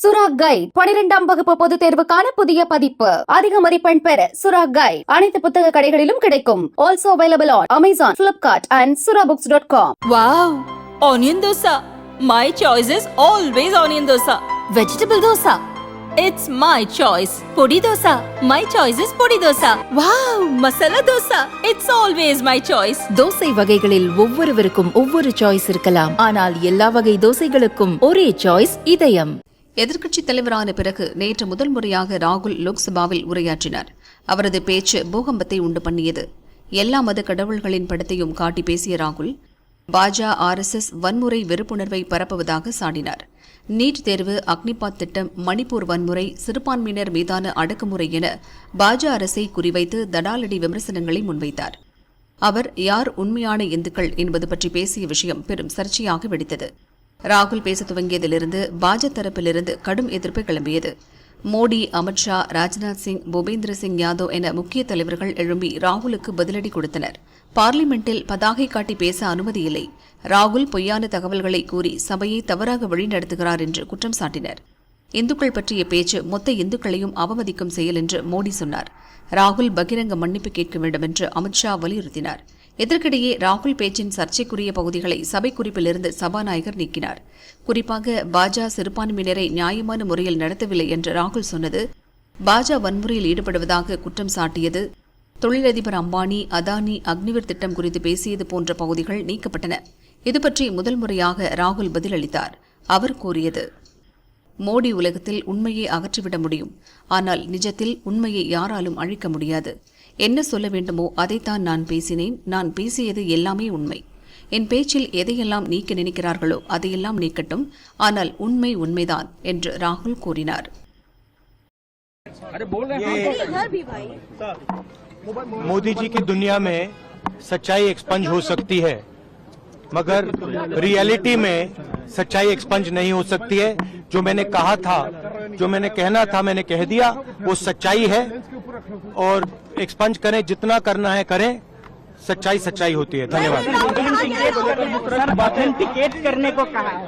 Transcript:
சுரா கைட் 12ஆம் வகுப்பு பொதுத் தேர்வுக்கான புதிய பதிப்பு. அதிக மதிப்பெண் பெற சுரா கைட் அனைத்து புத்தக கடைகளிலும் கிடைக்கும். Also available on Amazon, Flipkart and surabooks.com. Wow! Onion dosa. My choice is always onion dosa. Vegetable dosa. It's my choice. Podi dosa. My choice is podi dosa. Wow! Masala dosa. It's always my choice. Dosa வகைகளில் ஒவ்வொருவருக்கும் ஒவ்வொரு choice இருக்கலாம். ஆனால் எல்லா வகை தோசைகளுக்கும் ஒரே choice இதயம். எதிர்க்கட்சித் தலைவரான பிறகு நேற்று முதல் முறையாக ராகுல் லோக்சபாவில் உரையாற்றினார். அவரது பேச்சு பூகம்பத்தை உண்டு பண்ணியது. எல்லா மத கடவுள்களின் படத்தையும் காட்டி பேசிய ராகுல் பாஜக RSS வன்முறை வெறுப்புணர்வை பரப்புவதாக சாடினார். நீட் தேர்வு, அக்னிபாத் திட்டம், மணிப்பூர் வன்முறை, சிறுபான்மையினர் மீதான அடக்குமுறை என பாஜக அரசை குறிவைத்து தடாலடி விமர்சனங்களை முன்வைத்தார். அவர் யார் உண்மையான இந்துக்கள் என்பது பற்றி பேசிய விஷயம் பெரும் சர்ச்சையாக வெடித்தது. ராகுல் பேச துவங்கியதிலிருந்து பாஜக தரப்பிலிருந்து கடும் எதிர்ப்பு கிளம்பியது. மோடி, அமித்ஷா, ராஜ்நாத் சிங், பூபேந்திர சிங் யாதவ் என முக்கிய தலைவர்கள் எழும்பி ராகுலுக்கு பதிலடி கொடுத்தனர். பார்லிமெண்டில் பதாகை காட்டி பேச அனுமதி இல்லை. ராகுல் பொய்யான தகவல்களை கூறி சபையை தவறாக வழிநடத்துகிறார் என்று குற்றம் சாட்டினர். இந்துக்கள் பற்றிய பேச்சு மொத்த இந்துக்களையும் அவமதிக்கும் செயல் என்று மோடி சொன்னார். ராகுல் பகிரங்க மன்னிப்பு கேட்க வேண்டும் என்று அமித்ஷா வலியுறுத்தினார். இதற்கிடையே ராகுல் பேச்சின் சர்ச்சைக்குரிய பகுதிகளை சபை குறிப்பிலிருந்து சபாநாயகர் நீக்கினார். குறிப்பாக பாஜக சிறுபான்மையினரை நியாயமான முறையில் நடத்தவில்லை என்று ராகுல் சொன்னது, பாஜக வன்முறையில் ஈடுபடுவதாக குற்றம் சாட்டியது, தொழிலதிபர் அம்பானி, அதானி, அக்னிவீர் திட்டம் குறித்து பேசியது போன்ற பகுதிகள் நீக்கப்பட்டன. இதுபற்றி முதல் முறையாக ராகுல் பதிலளித்தார். அவர் கூறியது, மோடி உலகத்தில் உண்மையை அகற்றிவிட முடியும், ஆனால் நிஜத்தில் உண்மையை யாராலும் அழிக்க முடியாது. என்ன சொல்ல வேண்டுமோ அதைத்தான் நான் பேசினேன். நான் பேசியது எல்லாமே உண்மை. என் பேச்சில் எதையெல்லாம் நீக்க நினைக்கிறார்களோ அதையெல்லாம் நீக்கட்டும், ஆனால் உண்மை உண்மைதான் என்று ராகுல் கூறினார். मोदी जी की दुनिया में सच्चाई एक्सपंज हो सकती है, मगर रियलिटी में सच्चाई एक्सपंज नहीं हो सकती है. जो मैंने कहा था, जो मैंने कहना था, मैंने कह दिया. वो सच्चाई है और एक्सपंज करें, जितना करना है करें. सच्चाई सच्चाई होती है. धन्यवाद. ऑथेंटिकेट करने को कहा है.